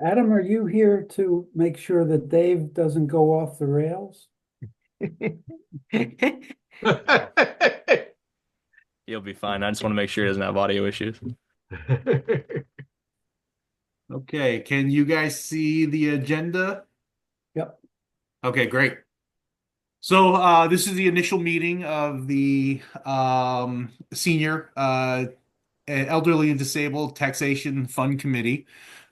Adam, are you here to make sure that Dave doesn't go off the rails? He'll be fine. I just want to make sure he doesn't have audio issues. Okay, can you guys see the agenda? Yep. Okay, great. So this is the initial meeting of the Senior Elderly and Disabled Taxation Fund Committee.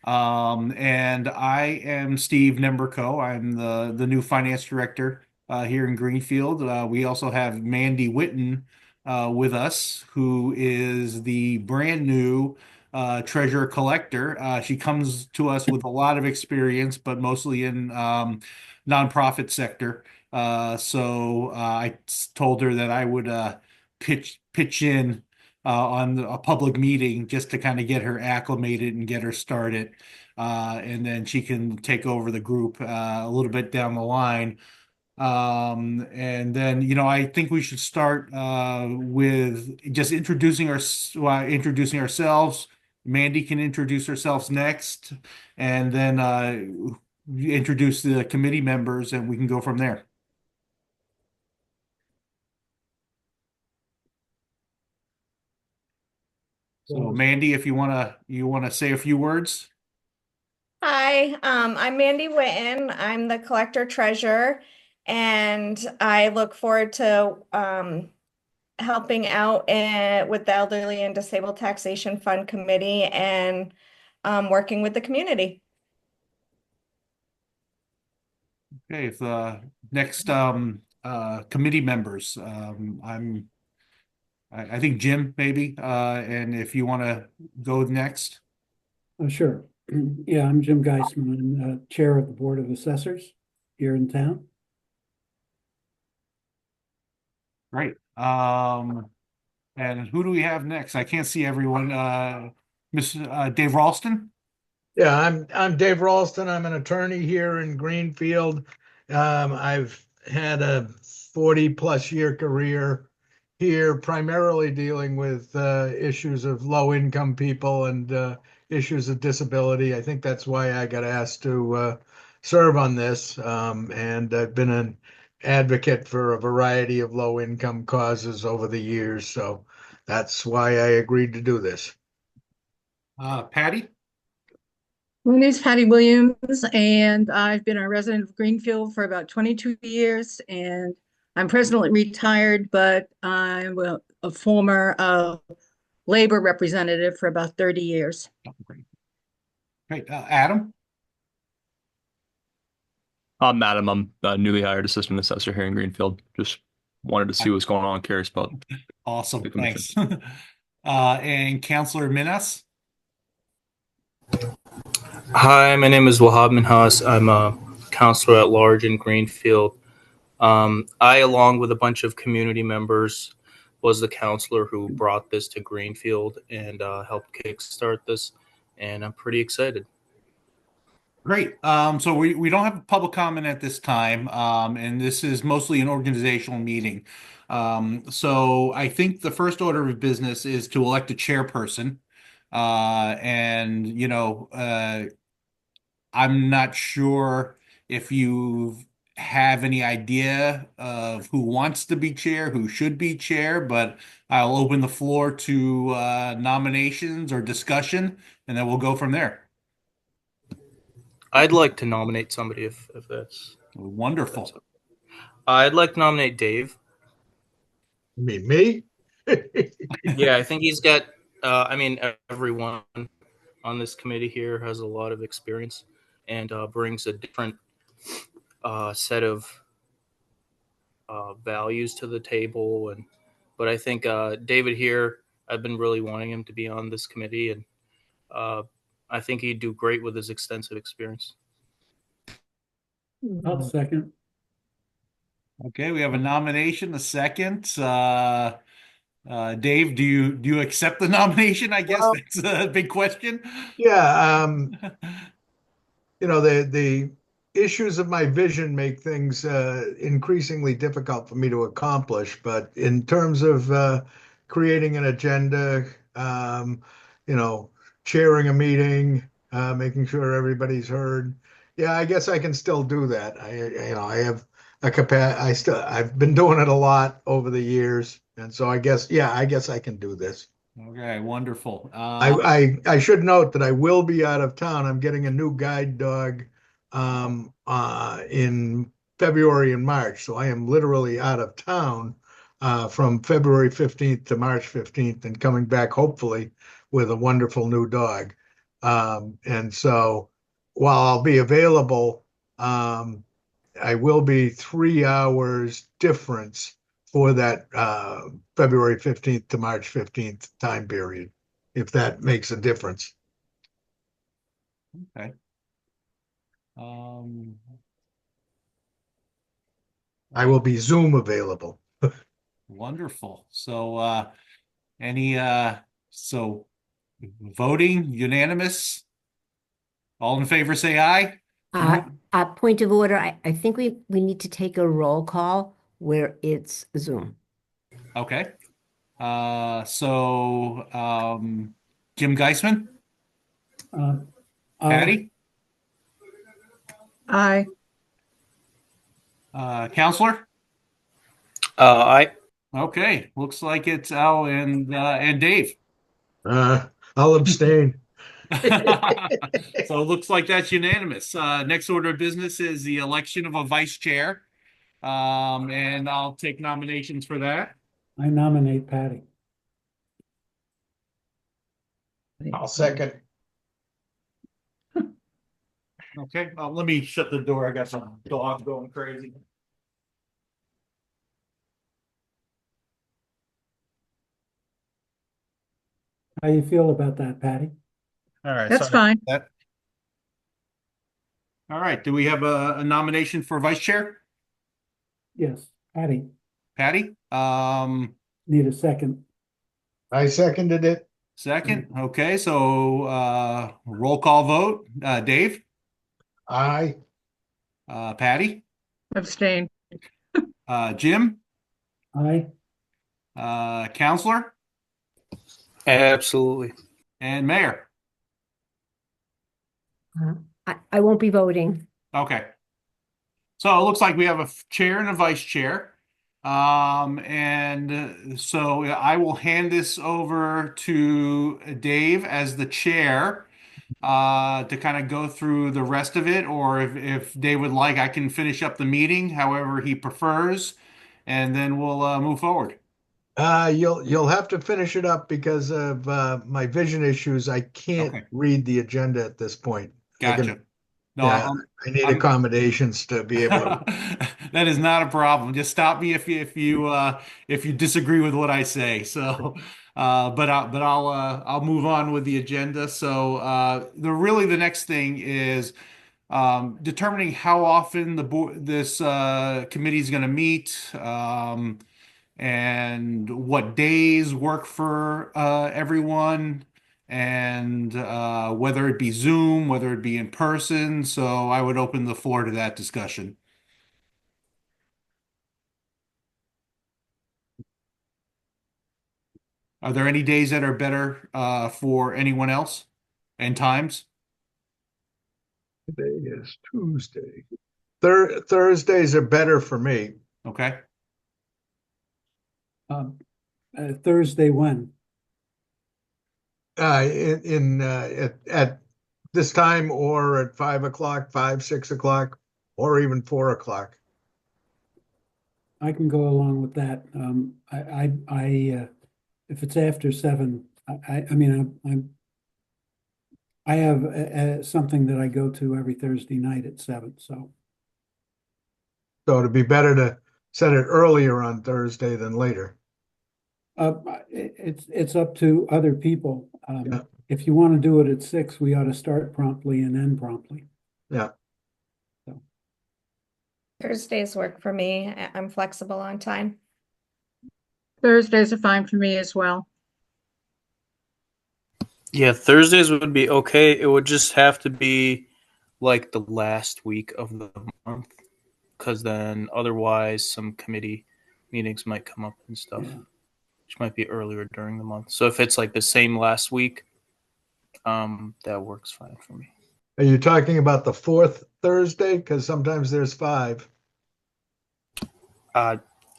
And I am Steve Nemberko. I'm the new finance director here in Greenfield. We also have Mandy Witten with us, who is the brand new treasurer collector. She comes to us with a lot of experience, but mostly in nonprofit sector. I told her that I would pitch in on a public meeting just to kind of get her acclimated and get her started. And then she can take over the group a little bit down the line. And then, I think we should start with just introducing ourselves. Mandy can introduce herself next, and then introduce the committee members, and we can go from there. So, Mandy, if you wanna say a few words. Hi, I'm Mandy Witten. I'm the collector treasurer, and I look forward to helping out with the Elderly and Disabled Taxation Fund Committee and working with the community. Okay, if the next committee members, I think Jim maybe, and if you want to go next. Sure. Yeah, I'm Jim Geisman. I'm chair of the Board of Assessors here in town. Great. And who do we have next? I can't see everyone. Miss Dave Ralston. Yeah, I'm Dave Ralston. I'm an attorney here in Greenfield. I've had a 40 plus year career here, primarily dealing with issues of low income people and issues of disability. I think that's why I got asked to serve on this. And I've been an advocate for a variety of low income causes over the years. So that's why I agreed to do this. Patty. My name is Patty Williams, and I've been a resident of Greenfield for about 22 years, and I'm presently retired, but I'm a former labor representative for about 30 years. Oh, great. Great. Adam. Madam, I'm a newly hired assistant assessor here in Greenfield. Just wanted to see what's going on. Curious about Awesome. the commission. Thanks. And Counselor Minas. Hi, my name is Wahab Minhas. I'm a counselor at large in Greenfield. I, along with a bunch of community members, was the counselor who brought this to Greenfield and helped kickstart this, and I'm pretty excited. Great. So we don't have a public comment at this time, and this is mostly an organizational meeting. So I think the first order of business is to elect a chairperson. And I'm not sure if you have any idea of who wants to be chair, who should be chair, but I'll open the floor to nominations or discussion, and then we'll go from there. I'd like to nominate somebody if that's Wonderful. okay. I'd like to nominate Dave. You mean me? Yeah, I think he's got, everyone on this committee here has a lot of experience and brings a different set of values to the table. But I think David here, I've been really wanting him to be on this committee, and I think he'd do great with his extensive experience. I'll second. Okay, we have a nomination, a second. Dave, do you accept the nomination? I guess Well, that's a big question. yeah, the issues of my vision make things increasingly difficult for me to accomplish. But in terms of creating an agenda, um, chairing a meeting, making sure everybody's heard. Yeah, I guess I can still do that. I have a I've been doing it a lot over the years. And so I guess, yeah, I guess I can do this. Okay, wonderful. I should note that I will be out of town. I'm getting a new guide dog in February and March. So I am literally out of town from February 15th to March 15th and coming back hopefully with a wonderful new dog. And so while I'll be available, I will be 3 hours difference for that February 15th to March 15th time period, if that makes a difference. Okay. I will be Zoom available. Wonderful. So any so voting unanimous? All in favor, say aye. Point of order, I think we need to take a roll call where it's Zoom. Okay. Jim Geisman, Uh, Patty, Aye. Counselor. I Okay, looks like it's Al and Dave. I'll abstain. So it looks like that's unanimous. Next order of business is the election of a vice chair. And I'll take nominations for that. I nominate Patty. I'll second. Okay, let me shut the door. I got some dogs going crazy. How you feel about that, Patty? All right, That's sorry fine. about that. All right, do we have a nomination for vice chair? Yes, Patty, Patty? need a second. I seconded it. Second. Okay, so roll call vote. Dave? Aye. Patty? Abstain. Jim? Aye. Counselor? absolutely. And Mayor? I won't be voting. Okay. So it looks like we have a chair and a vice chair. So I will hand this over to Dave as the chair to kind of go through the rest of it, or if Dave would like, I can finish up the meeting, however he prefers, and then we'll move forward. You'll have to finish it up because of my vision issues. I can't Okay. read the agenda at this point. Gotcha. No, Yeah, I need accommodations to be able to. that is not a problem. Just stop me if you disagree with what I say. So, I'll move on with the agenda. So, the next thing is determining how often this committee is going to meet, and what days work for everyone, and whether it be Zoom, whether it be in person. So I would open the floor to that discussion. Are there any days that are better for anyone else and times? Today is Tuesday. Thursdays are better for me. Okay. Thursday when? At this time or at 5 o'clock, 6 o'clock, or even 4 o'clock. I can go along with that. If it's after 7, I have something that I go to every Thursday night at 7, so. So it'd be better to set it earlier on Thursday than later. It's up to other people. Yeah. If you want to do it at 6, we ought to start promptly and end promptly. Yeah. Thursdays work for me. I'm flexible on time. Thursdays are fine for me as well. Yeah, Thursdays would be okay. It would just have to be like the last week of the month, because then otherwise some committee meetings might come up and stuff, Yeah. which might be earlier during the month. So if it's like the same last week, that works fine for me. Are you talking about the fourth Thursday? Because sometimes there's five.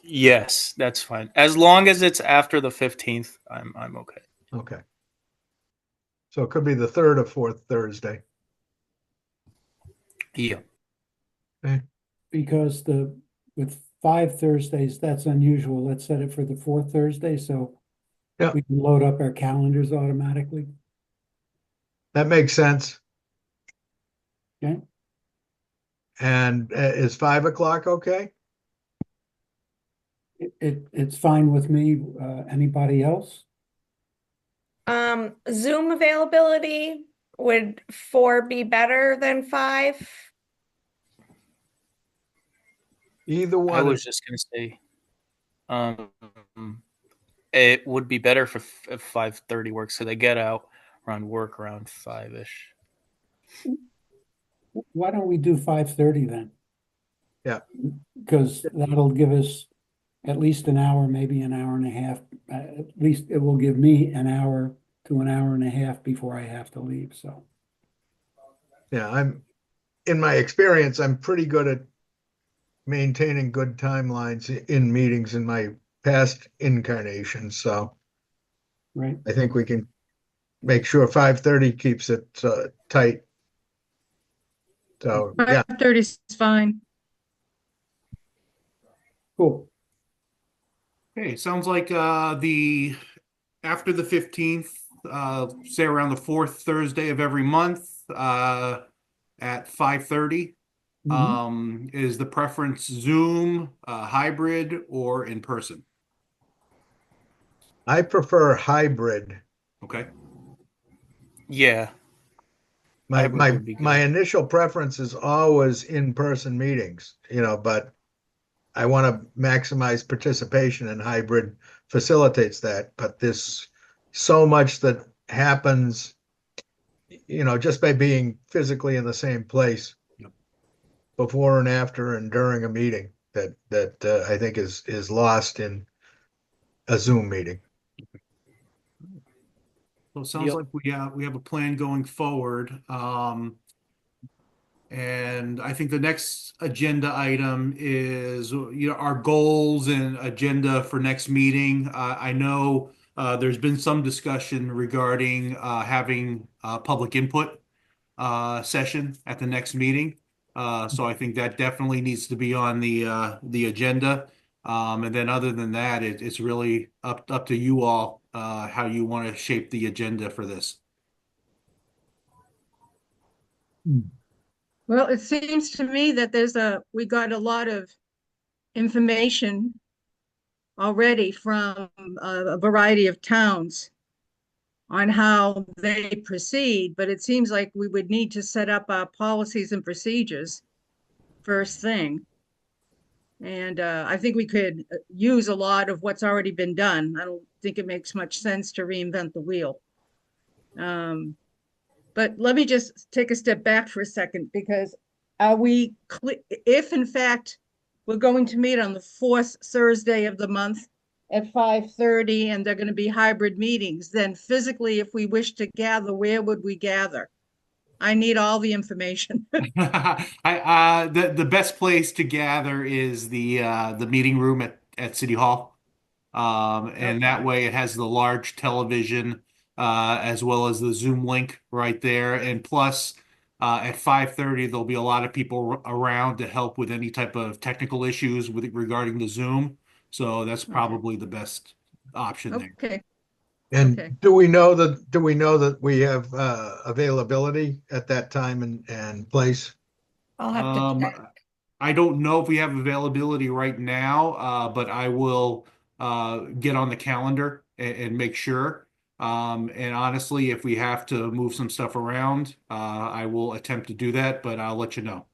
Yes, that's fine. As long as it's after the 15th, I'm okay. Okay. So it could be the third or fourth Thursday. Yeah. Because with 5 Thursdays, that's unusual. Let's set it for the fourth Thursday, so Yeah. we can load up our calendars automatically. That makes sense. Okay, And is 5 o'clock okay? it's fine with me. Anybody else? Zoom availability, would 4 be better than 5? Either I one. was just gonna say, um, it would be better if 5:30 works, so they get out around work around 5-ish. Why don't we do 5:30 then? Yeah. Because that'll give us at least an hour, maybe an hour and a half. At least it will give me an hour to an hour and a half before I have to leave, so. Yeah, in my experience, I'm pretty good at maintaining good timelines in meetings in my past incarnations. So Right, I think we can make sure 5:30 keeps it tight. So yeah, 5:30 is fine. cool. Okay, sounds like the after the 15th, say around the fourth Thursday of every month, at 5:30. Is the preference Zoom, hybrid, or in person? I prefer hybrid. Okay. Yeah, My hybrid my would be my good. initial preference is always in-person meetings, but I want to maximize participation, and hybrid facilitates that. But there's so much that happens, just by being physically in the same place Yep. before and after and during a meeting that I think is lost in a Zoom meeting. So it sounds Yep. like we have a plan going forward. And I think the next agenda item is, our goals and agenda for next meeting. I know there's been some discussion regarding having public input session at the next meeting. So I think that definitely needs to be on the agenda. And then other than that, it's really up to you all how you want to shape the agenda for this. Well, it seems to me that we got a lot of information already from a variety of towns on how they proceed, but it seems like we would need to set up our policies and procedures first thing. And I think we could use a lot of what's already been done. I don't think it makes much sense to reinvent the wheel. But let me just take a step back for a second, because if in fact we're going to meet on the fourth Thursday of the month at 5:30 and they're going to be hybrid meetings, then physically, if we wish to gather, where would we gather? I need all the information. The best place to gather is the meeting room at City Hall. And that way it has the large television as well as the Zoom link right there. And plus, at 5:30, there'll be a lot of people around to help with any type of technical issues regarding the Zoom. So that's probably the best option there. Okay. And Okay. do we know that we have availability at that time and place? I'll have to Um, check. I don't know if we have availability right now, but I will get on the calendar and make sure. And honestly, if we have to move some stuff around, I will attempt to do that, but I'll let you know.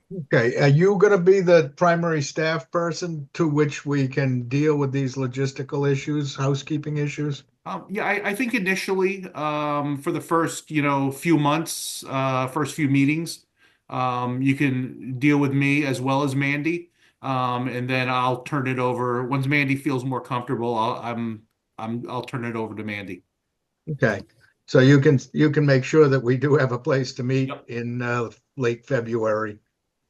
Okay, are you going to be the primary staff person to which we can deal with these logistical issues, housekeeping issues? Yeah, I think initially, for the first, few months, first few meetings, you can deal with me as well as Mandy. And then I'll turn it over once Mandy feels more comfortable. I'll turn it over to Mandy. Okay, So you can make sure that we do have a place to meet Yep. in late February.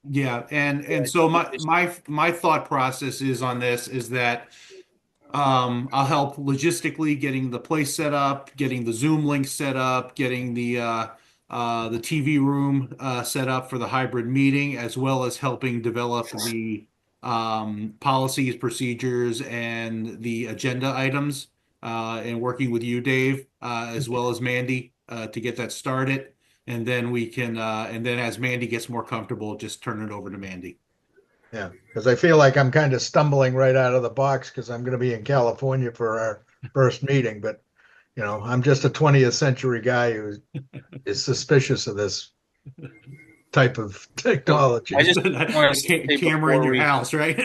Yeah, and so my thought process is on this is that I'll help logistically getting the place set up, getting the Zoom link set up, getting the TV room set up for the hybrid meeting, as well as helping develop the policies, procedures, and the agenda items, and working with you, Dave, as well as Mandy, to get that started. And then we can, and then as Mandy gets more comfortable, just turn it over to Mandy. Yeah, because I feel like I'm kind of stumbling right out of the box because I'm going to be in California for our first meeting. But, I'm just a 20th century guy who is suspicious of this type of technology. I just want to say Camera in before your we house, right?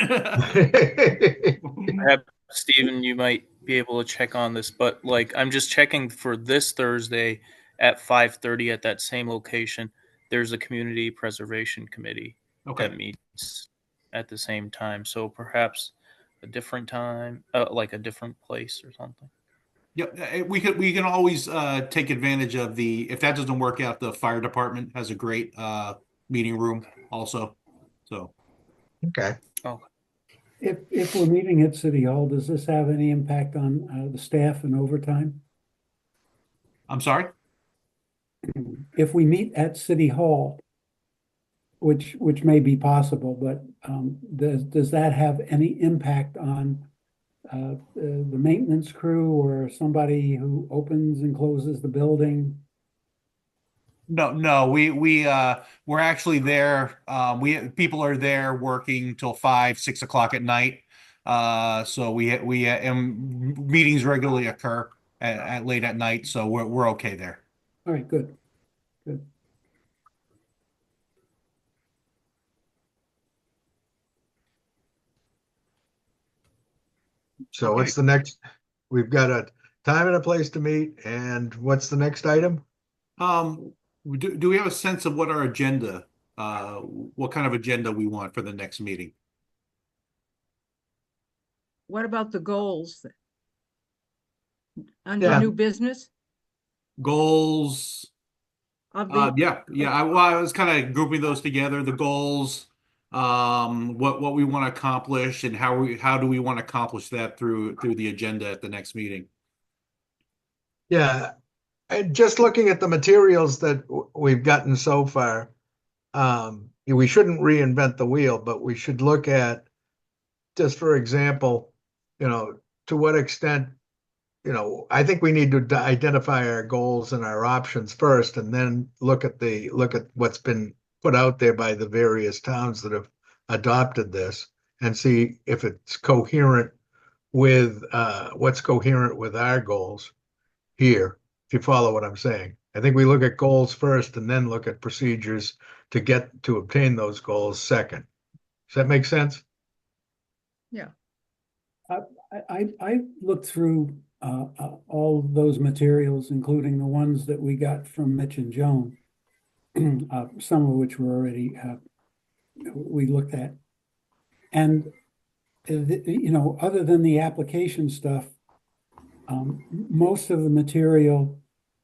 perhaps, Stephen, you might be able to check on this, but like I'm just checking for this Thursday at 5:30 at that same location. There's a community preservation committee Okay. that meets at the same time. So perhaps a different time, like a different place or something. Yep, we can always take advantage of if that doesn't work out, the fire department has a great meeting room also. So Okay. Oh, If we're meeting at City Hall, does this have any impact on the staff and overtime? I'm sorry. If we meet at City Hall, which may be possible, but does that have any impact on the maintenance crew or somebody who opens and closes the building? No, we're actually there. People are there working till 5, 6 o'clock at night. So we and meetings regularly occur at late at night, so we're okay there. All right, good, good. So Okay. what's the next? We've got a time and a place to meet. And what's the next item? Do we have a sense of what our agenda, what kind of agenda we want for the next meeting? What about the goals? Under Yeah. new business? Goals. Of the, Yeah. I was kind of grouping those together. The goals, what we want to accomplish, and how do we want to accomplish that through the agenda at the next meeting. Yeah. And just looking at the materials that we've gotten so far, we shouldn't reinvent the wheel, but we should look at, just for example, to what extent, I think we need to identify our goals and our options first, and then look at what's been put out there by the various towns that have adopted this, and see if it's coherent with what's coherent with our goals here. If you follow what I'm saying, I think we look at goals first, and then look at procedures to obtain those goals second. Does that make sense? yeah. I looked through all those materials, including the ones that we got from Mitch and Joan, some of which were already we looked at. And, other than the application stuff, most of the material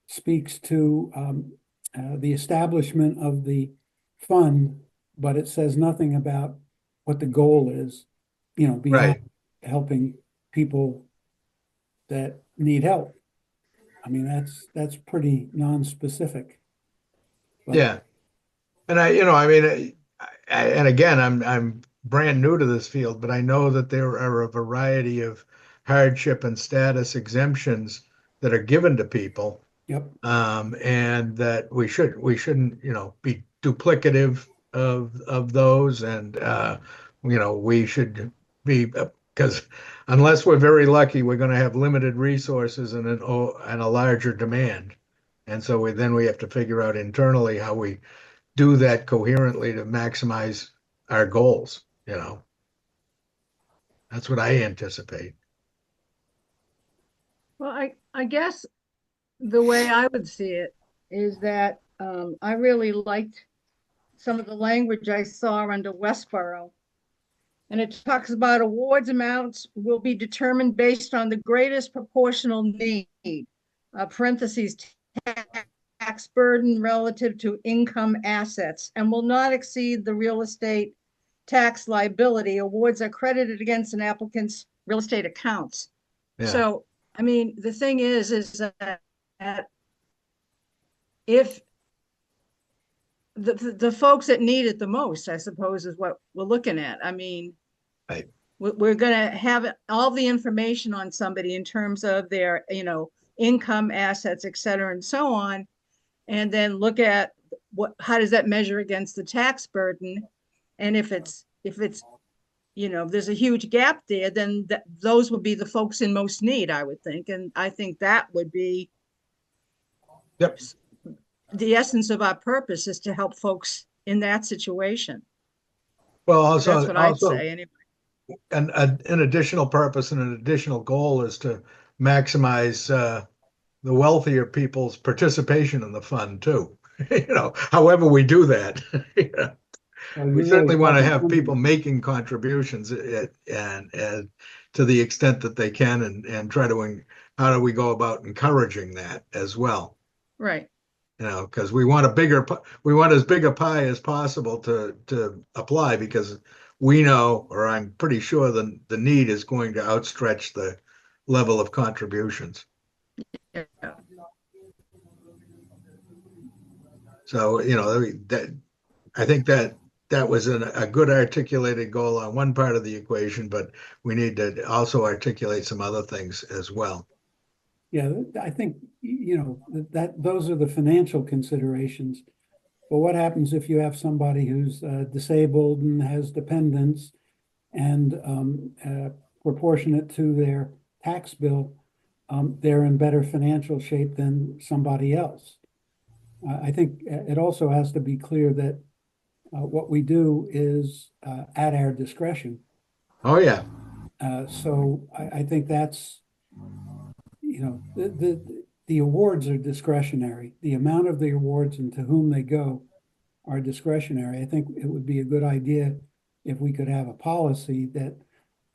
speaks to the establishment of the fund, but it says nothing about what the goal is, beyond Right. helping people that need help. I mean, that's pretty non-specific. But- Yeah. And I mean, and again, I'm brand new to this field, but I know that there are a variety of hardship and status exemptions that are given to people. Yep. And that we shouldn't, be duplicative of those. And, we should be, because unless we're very lucky, we're going to have limited resources and a larger demand. And so we have to figure out internally how we do that coherently to maximize our goals. That's what I anticipate. Well, I guess the way I would see it is that I really liked some of the language I saw under Westboro. And it talks about awards amounts will be determined based on the greatest proportional need, parentheses, tax burden relative to income assets and will not exceed the real estate tax liability. Awards are credited against an applicant's real estate accounts. Yeah. So, I mean, the thing is that if the folks that need it the most, I suppose, is what we're looking at. I mean, Right. we're going to have all the information on somebody in terms of their, income, assets, et cetera, and so on, and then look at how does that measure against the tax burden, and if there's a huge gap there, then those would be the folks in most need, I would think, and I think that would be Yep. the essence of our purpose, is to help folks in that situation. Well, also, That's what I'd say anyway. an additional purpose and an additional goal is to maximize the wealthier people's participation in the fund too. However we do that. We certainly want to have people making contributions and to the extent that they can, and try to, how do we go about encouraging that as well? Right. Because we want as big a pie as possible to apply, because we know, or I'm pretty sure, the need is going to outstretch the level of contributions. Yeah. So, I think that was a good articulated goal on one part of the equation, but we need to also articulate some other things as well. Yeah, I think, that those are the financial considerations. But what happens if you have somebody who's disabled and has dependents, and proportionate to their tax bill, they're in better financial shape than somebody else? I think it also has to be clear that what we do is at our discretion. Oh, yeah. So I think that's, the awards are discretionary. The amount of the awards and to whom they go are discretionary. I think it would be a good idea if we could have a policy that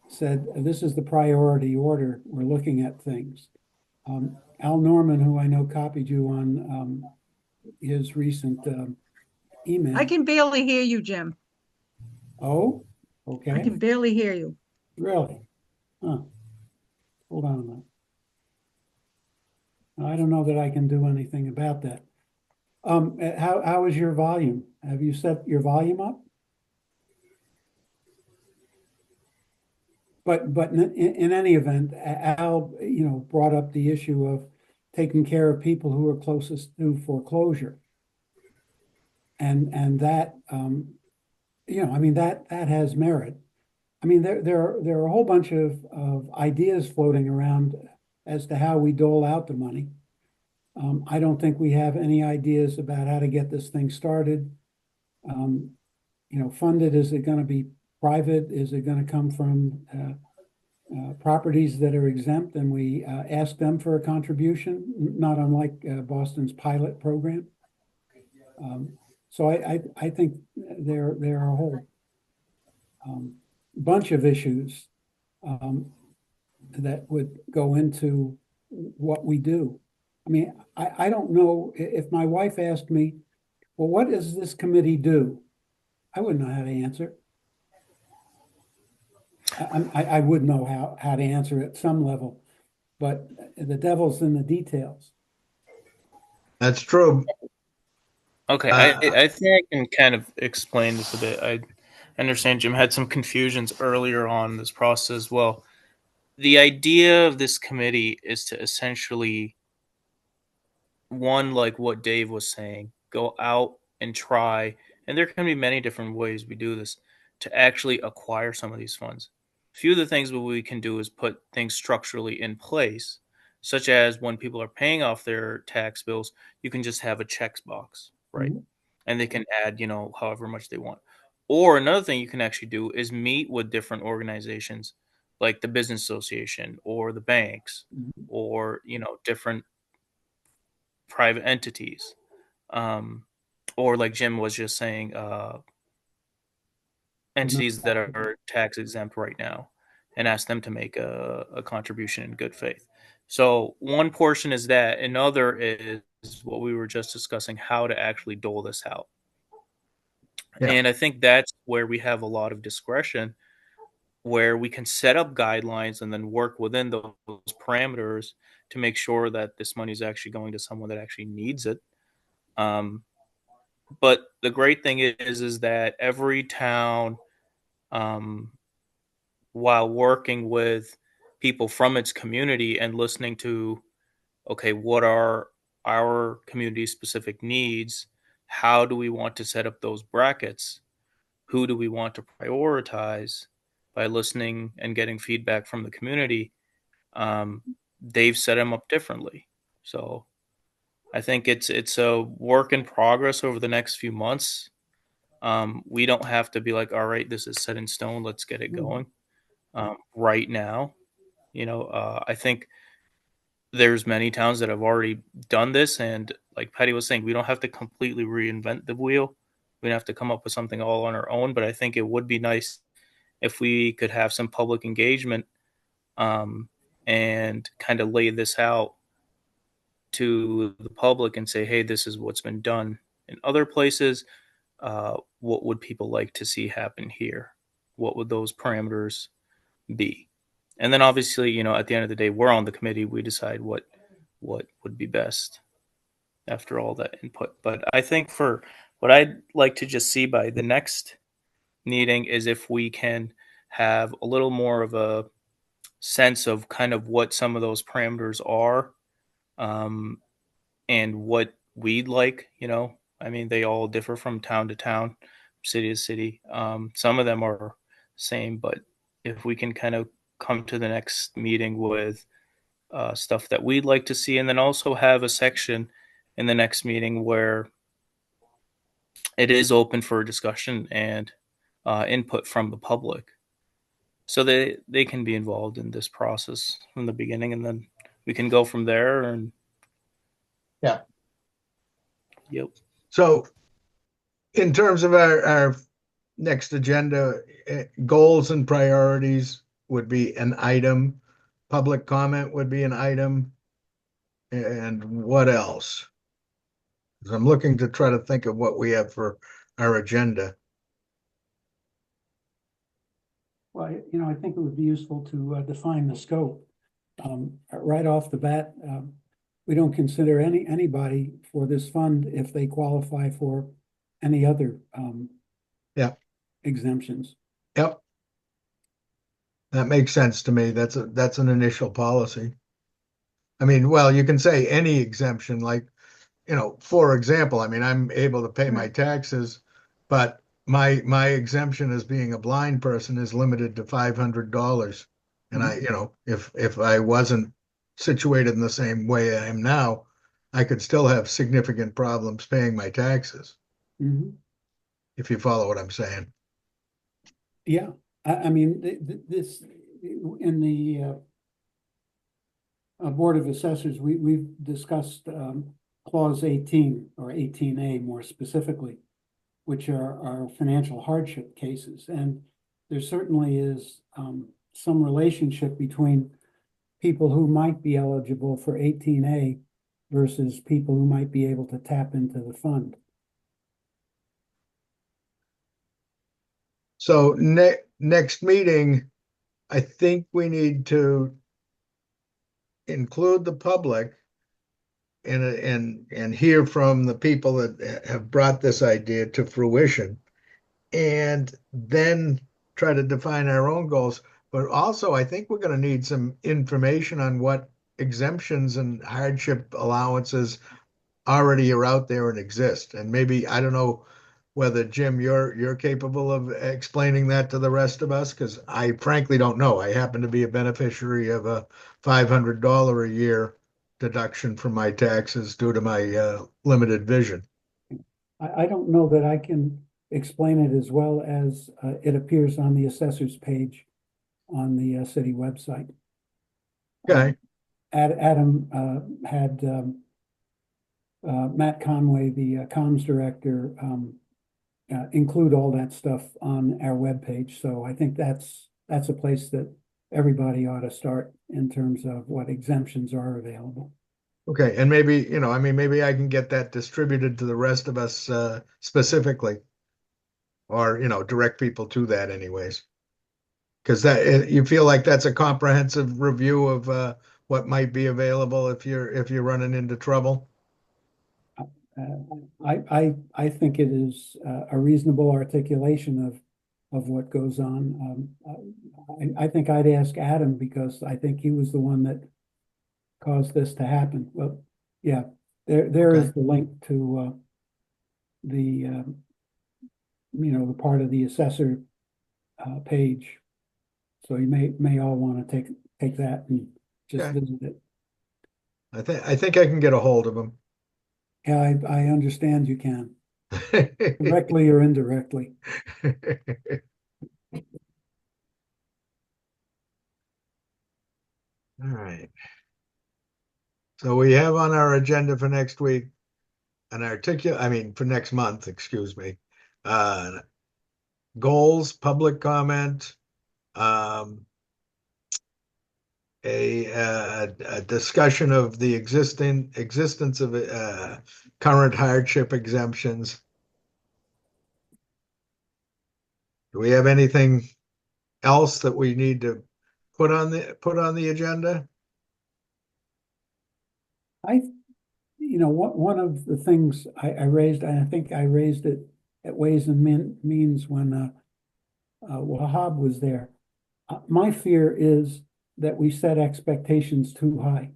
said, this is the priority order we're looking at things. Al Norman, who I know copied you on his recent email. I can barely hear you, Jim. Oh, I okay. can barely hear you. Really? Huh. Hold on a minute. I don't know that I can do anything about that. How is your volume? Have you set your volume up? But in any event, Al, brought up the issue of taking care of people who are closest to foreclosure. And that, that has merit. I mean, there are a whole bunch of ideas floating around as to how we dole out the money. I don't think we have any ideas about how to get this thing started. Funded, is it going to be private? Is it going to come from properties that are exempt, and we ask them for a contribution, not unlike Boston's pilot program? So I think there are a whole bunch of issues that would go into what we do. I mean, I don't know if my wife asked me, well, what does this committee do? I wouldn't know how to answer. I would know how to answer at some level, but the devil's in the details. That's true. Okay, I think I can kind of explain this a bit. I understand Jim had some confusions earlier on in this process as well. The idea of this committee is to essentially, one, like what Dave was saying, go out and try, and there can be many different ways we do this, to actually acquire some of these funds. A few of the things that we can do is put things structurally in place, such as when people are paying off their tax bills, you can just have a checks box, right? Mhm. And they can add, however much they want. Or another thing you can actually do is meet with different organizations like the business association or the banks, Mhm. or, different private entities. Or like Jim was just saying, entities that are tax exempt right now, and ask them to make a contribution in good faith. So one portion is that. Another is what we were just discussing, how to actually dole this out. Yeah. And I think that's where we have a lot of discretion, where we can set up guidelines and then work within those parameters to make sure that this money is actually going to someone that actually needs it. But the great thing is that every town, while working with people from its community and listening to, okay, what are our community specific needs? How do we want to set up those brackets? Who do we want to prioritize? By listening and getting feedback from the community, they've set them up differently. So I think it's a work in progress over the next few months. We don't have to be like, all right, this is set in stone. Let's get it going right now. I think there's many towns that have already done this, and like Patty was saying, we don't have to completely reinvent the wheel. We don't have to come up with something all on our own. But I think it would be nice if we could have some public engagement and kind of lay this out to the public and say, hey, this is what's been done in other places. What would people like to see happen here? What would those parameters be? And then obviously, at the end of the day, we're on the committee. We decide what would be best after all that input. But I think for what I'd like to just see by the next meeting is if we can have a little more of a sense of kind of what some of those parameters are, and what we'd like. I mean, they all differ from town to town, city to city. Some of them are same, but if we can kind of come to the next meeting with stuff that we'd like to see, and then also have a section in the next meeting where it is open for discussion and input from the public, so they can be involved in this process from the beginning, and then we can go from there. And Yeah. Yep. So in terms of our next agenda, goals and priorities would be an item. Public comment would be an item. And what else? 'Cause I'm looking to try to think of what we have for our agenda. Well, I think it would be useful to define the scope. Right off the bat, we don't consider anybody for this fund if they qualify for any other Yeah. exemptions. Yep. That makes sense to me. That's an initial policy. I mean, well, you can say any exemption, like, for example, I mean, I'm able to pay my taxes, but my exemption as being a blind person is limited to $500. And if I wasn't situated in the same way I am now, I could still have significant problems paying my taxes, Mhm. if you follow what I'm saying. Yeah, I mean, this, in the Board of Assessors, we've discussed Clause 18 or 18A more specifically, which are financial hardship cases. And there certainly is some relationship between people who might be eligible for 18A versus people who might be able to tap into the fund. So next meeting, I think we need to include the public and hear from the people that have brought this idea to fruition, and then try to define our own goals. But also, I think we're going to need some information on what exemptions and hardship allowances already are out there and exist. And maybe, I don't know whether, Jim, you're capable of explaining that to the rest of us, because I frankly don't know. I happen to be a beneficiary of a $500 a year deduction from my taxes due to my limited vision. I don't know that I can explain it as well as it appears on the assessor's page on the city website. Okay. Adam had Matt Conway, the comms director, include all that stuff on our webpage. So I think that's a place that everybody ought to start in terms of what exemptions are available. Okay, and maybe, I mean, maybe I can get that distributed to the rest of us specifically, or, direct people to that anyways. Because you feel like that's a comprehensive review of what might be available if you're running into trouble. I think it is a reasonable articulation of what goes on. I think I'd ask Adam because I think he was the one that caused this to happen. Well, yeah, there is Okay. the link to the the part of the assessor page. So you may all want to take that and just Okay. visit it. I think I can get a hold of them. Yeah, I understand you can, directly or indirectly. All right. So we have on our agenda for next week for next month, excuse me, uh, goals, public comment, um, a discussion of the existence of current hardship exemptions. Do we have anything else that we need to put on the agenda? One of the things I raised, and I think I raised it at Ways and Means when Wahab was there. My fear is that we set expectations too high.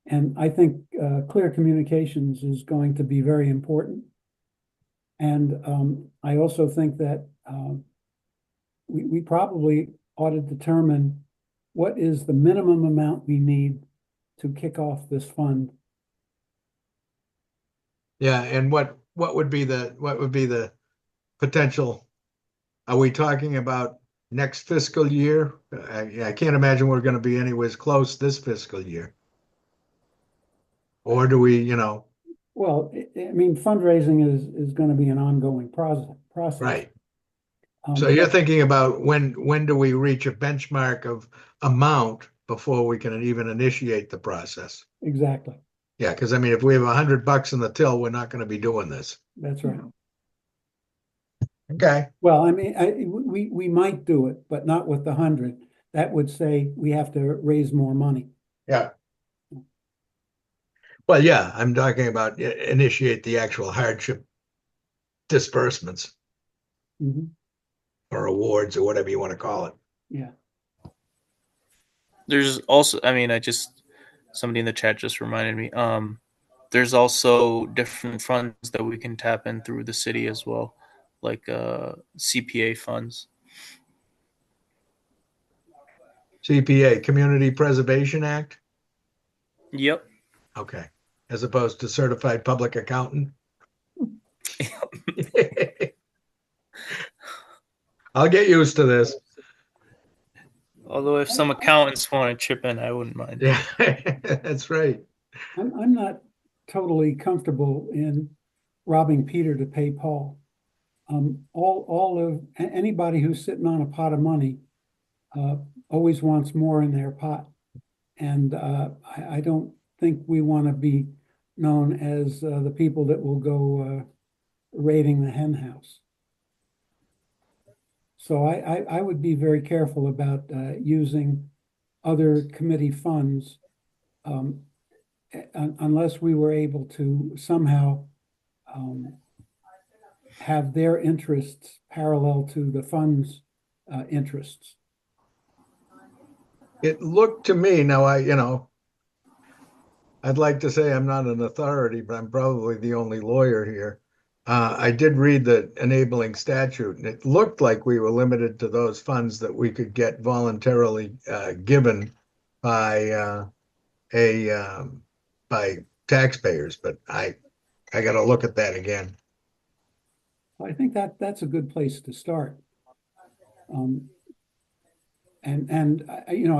And I think clear communications is going to be very important. And I also think that we probably ought to determine what is the minimum amount we need to kick off this fund. Yeah, and what would be the potential? Are we talking about next fiscal year? I can't imagine we're going to be anywhere close this fiscal year. Or do we, Well, I mean, fundraising is going to be an ongoing process. right. So you're thinking about when do we reach a benchmark of amount before we can even initiate the process? Exactly. Yeah, because I mean, if we have $100 in the till, we're not going to be doing this. That's right. Okay. Well, I mean, we might do it, but not with the 100. That would say we have to raise more money. Yeah. Well, yeah, I'm talking about initiate the actual hardship disbursements Mhm. or awards or whatever you want to call it. Yeah. There's also, somebody in the chat just reminded me. There's also different funds that we can tap in through the city as well, like CPA funds. CPA, Community Preservation Act. Yep. Okay. As opposed to certified public accountant. I'll get used to this. Although if some accountants want to chip in, I wouldn't mind. Yeah, that's right. I'm not totally comfortable in robbing Peter to pay Paul. All of anybody who's sitting on a pot of money always wants more in their pot. And I don't think we want to be known as the people that will go raiding the hen house. So I would be very careful about using other committee funds unless we were able to somehow have their interests parallel to the fund's interests. It looked to me, now I'd like to say I'm not an authority, but I'm probably the only lawyer here. I did read the enabling statute, and it looked like we were limited to those funds that we could get voluntarily given by by taxpayers. But I got to look at that again. I think that's a good place to start. I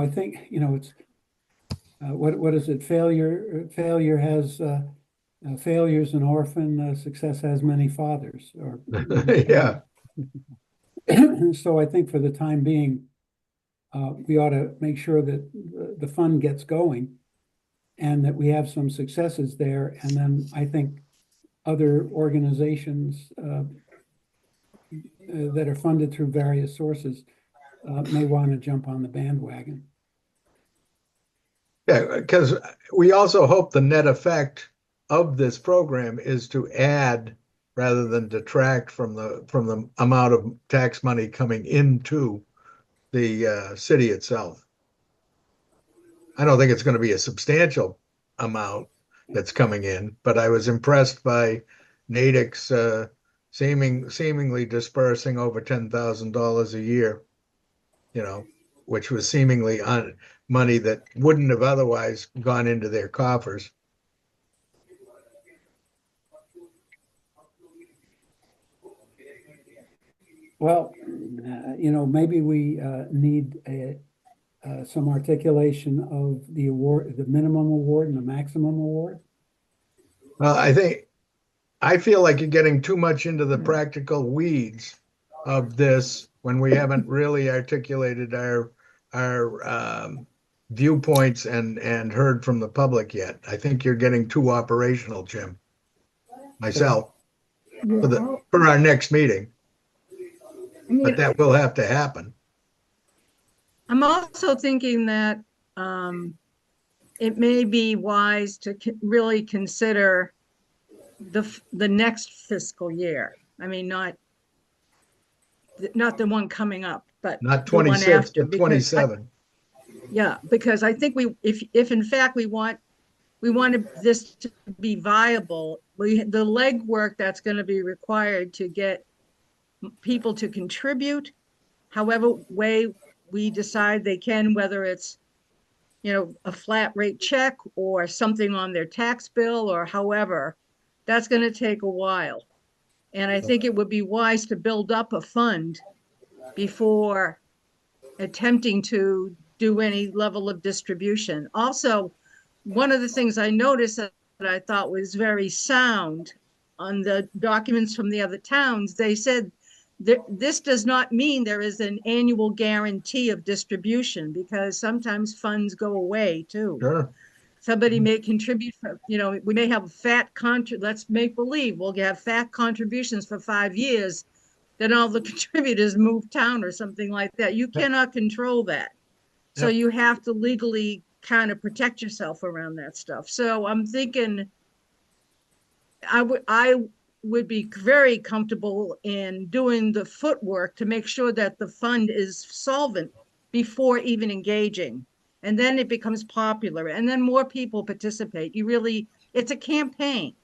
think it's what is it? Failure has failures an orphan. Success has many fathers. Or Yeah. So I think for the time being, we ought to make sure that the fund gets going, and that we have some successes there. And then I think other organizations that are funded through various sources may want to jump on the bandwagon. Yeah, because we also hope the net effect of this program is to add rather than detract from the amount of tax money coming into the city itself. I don't think it's going to be a substantial amount that's coming in, but I was impressed by Natick's seemingly dispersing over $10,000 a year, which was seemingly on money that wouldn't have otherwise gone into their coffers. Well, maybe we need some articulation of the award, the minimum award and the maximum award. I feel like you're getting too much into the practical weeds of this when we haven't really articulated our viewpoints and heard from the public yet. I think you're getting too operational, Jim. Myself, for our next meeting, but that will have to happen. I'm also thinking that it may be wise to really consider the next fiscal year. I mean, not the one coming up, but Not the one 26, after. but 27. Yeah, because I think if in fact we want this to be viable, the legwork that's going to be required to get people to contribute, however way we decide they can, whether it's a flat rate check or something on their tax bill or however, that's going to take a while. And I think it would be wise to build up a fund before attempting to do any level of distribution. Also, one of the things I noticed that I thought was very sound on the documents from the other towns, they said this does not mean there is an annual guarantee of distribution, because sometimes funds go away too. Sure. Somebody may contribute for, we may have let's make believe we'll have fat contributions for 5 years, then all the contributors move town or something like that. You cannot control that. So you have to legally kind of protect yourself around that stuff. So I'm thinking I would be very comfortable in doing the footwork to make sure that the fund is solvent before even engaging. And then it becomes popular and then more people participate. It's a campaign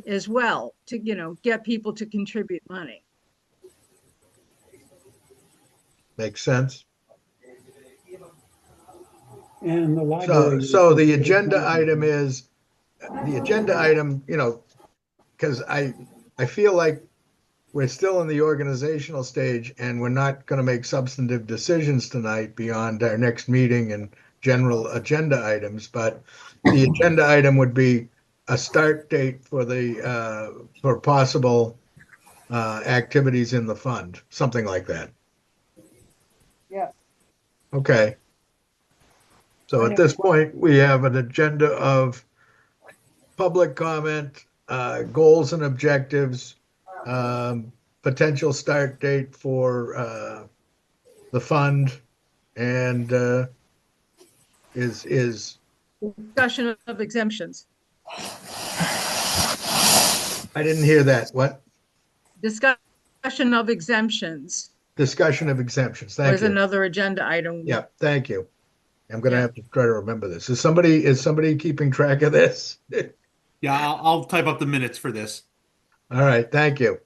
as well to, get people to contribute money. Makes sense. And the library. So the agenda item, because I feel like we're still in the organizational stage and we're not going to make substantive decisions tonight beyond our next meeting and general agenda items. But the agenda item would be a start date for possible activities in the fund, something like that. Yeah. Okay. So at this point, we have an agenda of public comment, goals and objectives, potential start date for the fund, and is discussion of exemptions. I didn't hear that. What? Discussion of exemptions. Discussion of exemptions. Thank There's you. another agenda item. Yeah, thank you. I'm going to have to try to remember this. Is somebody keeping track of this? Yeah, I'll type up the minutes for this. All right, thank you.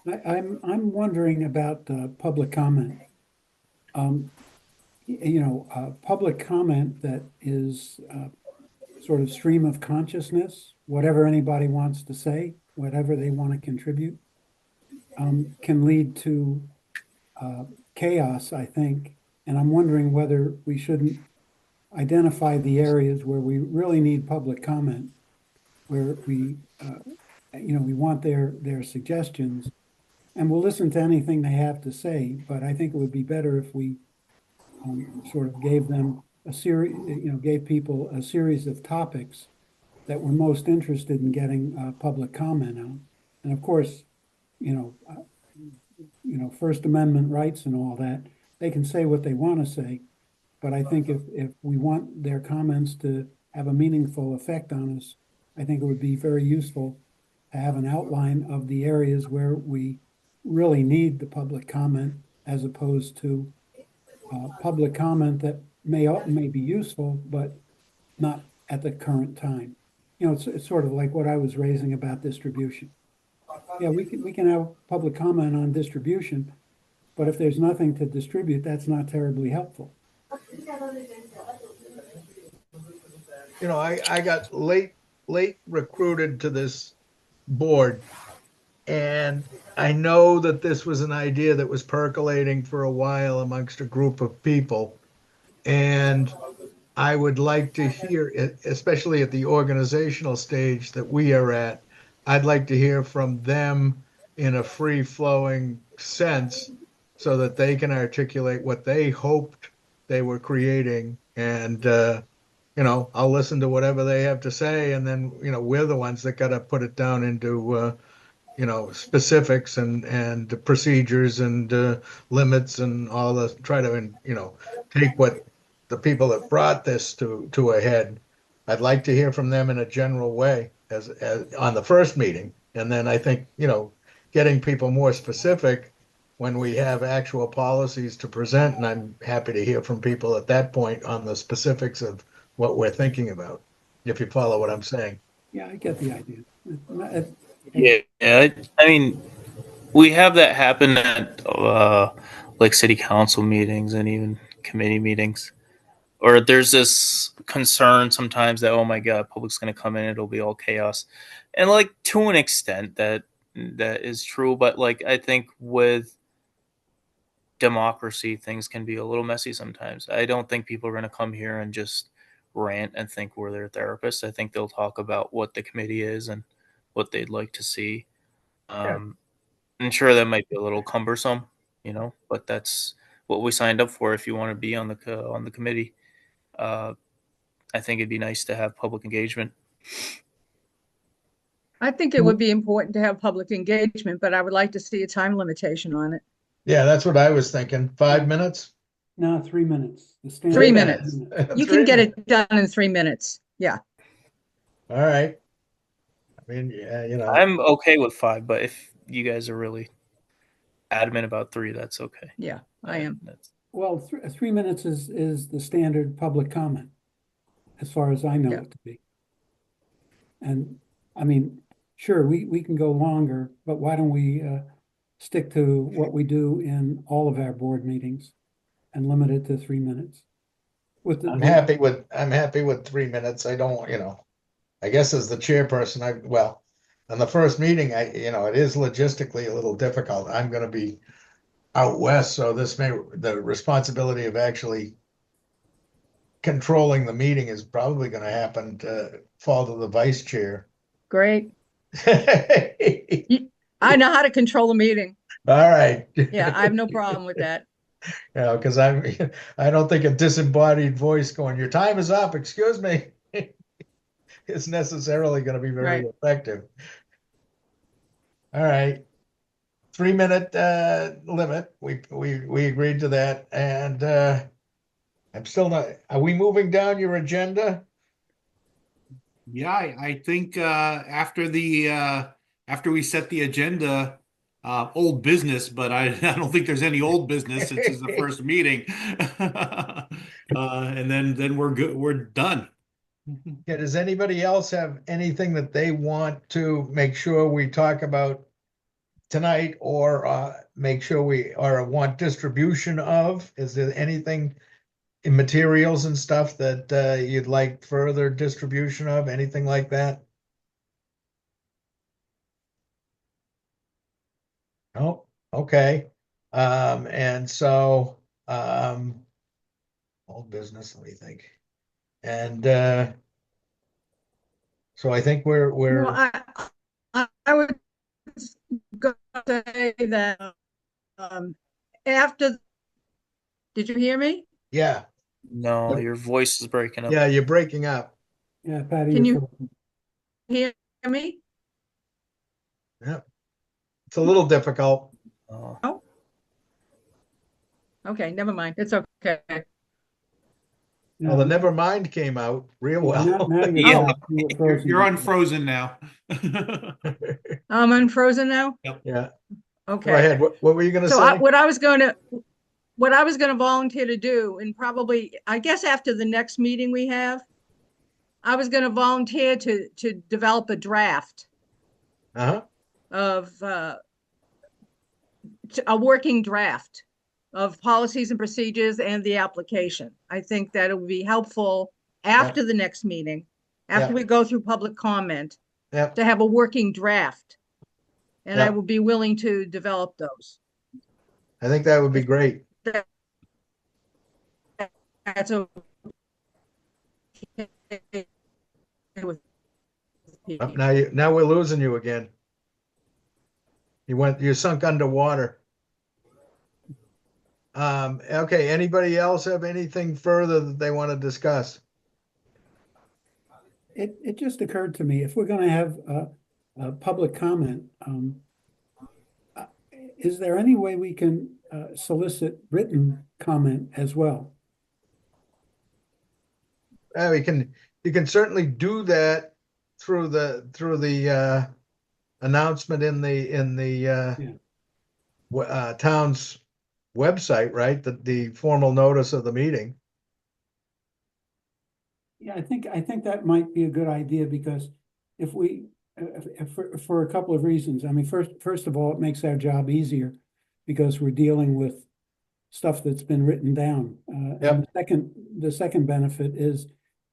I'm wondering about public comment. Public comment that is sort of stream of consciousness, whatever anybody wants to say, whatever they want to contribute, can lead to chaos, I think. And I'm wondering whether we shouldn't identify the areas where we really need public comment, where we want their suggestions, and we'll listen to anything they have to say. But I think it would be better if we sort of gave them a series, gave people a series of topics that were most interested in getting public comment on. And of course, you know, First Amendment rights and all that, they can say what they want to say. But I think if we want their comments to have a meaningful effect on us, I think it would be very useful to have an outline of the areas where we really need the public comment, as opposed to public comment that may be useful, but not at the current time. It's sort of like what I was raising about distribution. Yeah, we can have public comment on distribution, but if there's nothing to distribute, that's not terribly helpful. I got late recruited to this board, and I know that this was an idea that was percolating for a while amongst a group of people. And I would like to hear it, especially at the organizational stage that we are at. I'd like to hear from them in a free flowing sense so that they can articulate what they hoped they were creating. And, I'll listen to whatever they have to say. And then, we're the ones that got to put it down into, specifics and procedures and limits and all the try to, take what the people that brought this to a head. I'd like to hear from them in a general way as on the first meeting. And then I think, getting people more specific when we have actual policies to present. And I'm happy to hear from people at that point on the specifics of what we're thinking about, if you follow what I'm saying. Yeah, I get the idea. Yeah, I mean, we have that happen at like city council meetings and even committee meetings. Or there's this concern sometimes that, oh my God, public's going to come in, it'll be all chaos. And like to an extent that is true, but like I think with democracy, things can be a little messy sometimes. I don't think people are going to come here and just rant and think we're their therapists. I think they'll talk about what the committee is and what they'd like to see. I'm sure that might be a little cumbersome, but that's what we signed up for. If you want to be on the committee, I think it'd be nice to have public engagement. I think it would be important to have public engagement, but I would like to see a time limitation on it. Yeah, that's what I was thinking. 5 minutes? No, 3 minutes. The standard 3 minutes. You can get it done in 3 minutes. Yeah. All right. I mean, yeah, I'm okay with 5, but if you guys are really adamant about 3, that's okay. Yeah, I am. Well, 3 minutes is the standard public comment, as far as I know it to be. And I mean, sure, we can go longer, but why don't we stick to what we do in all of our board meetings and limit it to 3 minutes? I'm happy with 3 minutes. I don't, I guess as the chairperson, on the first meeting, it is logistically a little difficult. I'm going to be out west, so the responsibility of actually controlling the meeting is probably going to happen to fall to the vice chair. Great. I know how to control a meeting. All right. Yeah, I have no problem with that. Because I don't think a disembodied voice going, "Your time is up, excuse me," is necessarily going to be very effective. All right. 3 minute limit. We agreed to that. And I'm still not, are we moving down your agenda? Yeah, I think after we set the agenda, old business, but I don't think there's any old business since it's the first meeting. And then we're good. We're done. Yeah, does anybody else have anything that they want to make sure we talk about tonight, or make sure or want distribution of? Is there anything in materials and stuff that you'd like further distribution of? Anything like that? Oh, okay. And so old business, let me think. And so I think we're Well, I would go say that after, did you hear me? yeah. No, your voice is breaking up. Yeah, you're breaking up. Yeah, Patty, Can you're you frozen. hear me? Yeah. It's a little difficult. Oh. Oh, okay, never mind. It's okay. Well, the No, never mind came out real yeah, now, well. now you're Yeah. back. You were You're, frozen. you're before. unfrozen now. I'm unfrozen now? Yeah. Go Okay. ahead. What were you going to So say? what I was going to volunteer to do, and probably, I guess after the next meeting we have, I was going to volunteer to develop a draft Uh-huh. of a working draft of policies and procedures and the application. I think that it would be helpful after the next meeting, after Yeah. we go through public comment, Yep. to have a working draft. And I Yeah. would be willing to develop those. I think that would be great. That's a. Now we're losing you again. You sunk underwater. Okay, anybody else have anything further that they want to discuss? It just occurred to me, if we're gonna have a public comment, is there any way we can solicit written comment as well? You can certainly do that through the announcement in the town's website, right? The formal notice of the meeting. Yeah, I think that might be a good idea, because if we, for a couple of reasons. I mean, first of all, it makes our job easier because we're dealing with stuff that's been written down. And the second benefit is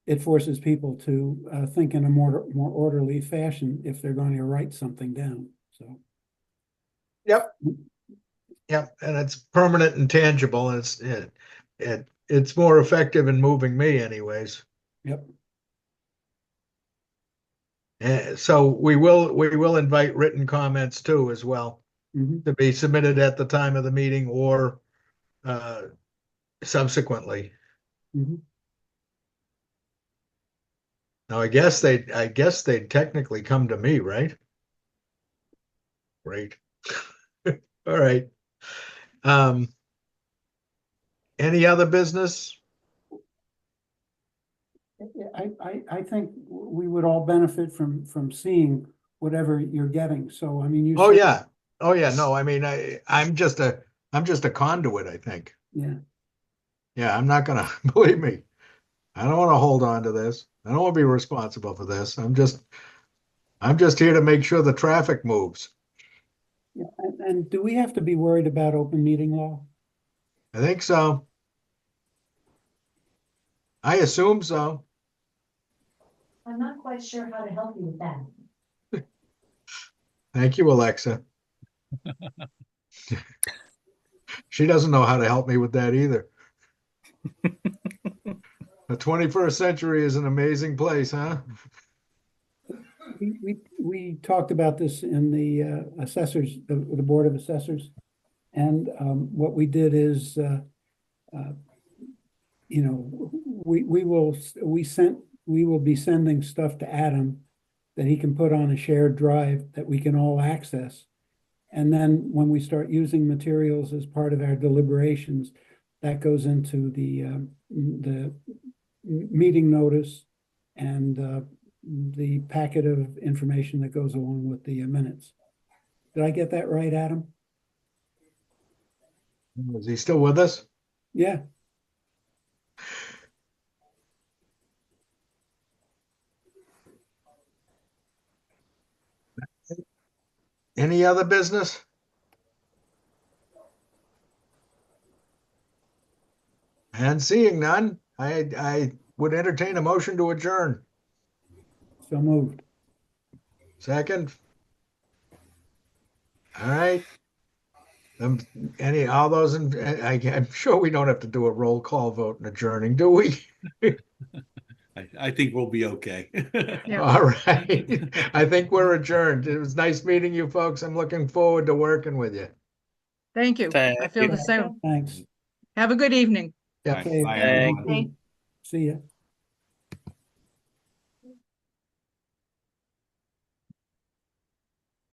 it forces people to think in a more orderly fashion if they're going to write something down. So. Yep. Yep, and it's permanent and tangible, and it's more effective in moving me anyways. Yep. So we will invite written comments too as well, Mhm. to be submitted at the time of the meeting or subsequently. Mhm. Now, I guess they'd technically come to me, right? Great. All right. Any other business? I think we would all benefit from seeing whatever you're getting. So, I mean, you. Oh, said- yeah. Oh, yeah. No, I mean, I'm just a conduit, I think. Yeah. Yeah, I'm not gonna, believe me, I don't want to hold on to this. I don't want to be responsible for this. I'm just here to make sure the traffic moves. Yeah. And do we have to be worried about open meeting law? I think so. I assume so. I'm not quite sure how to help you with that. Thank you, Alexa. She doesn't know how to help me with that either. The 21st century is an amazing place, huh? We talked about this in the assessors, the Board of Assessors. And what we did is, we will be sending stuff to Adam that he can put on a shared drive that we can all access. And then when we start using materials as part of our deliberations, that goes into the meeting notice and the packet of information that goes along with the minutes. Did I get that right, Adam? Is he still with us? Yeah. Any other business? And seeing none, I would entertain a motion to adjourn. So moved. Second. All right. All those I'm sure we don't have to do a roll call vote in adjourning, do we? I think we'll be okay. Yeah. All right. I think we're adjourned. It was nice meeting you folks. I'm looking forward to working with you. Thank you. I Thank feel you. the same. Thanks. Have a good evening. Yeah. Bye, Okay, bye, thank everyone. you. See ya.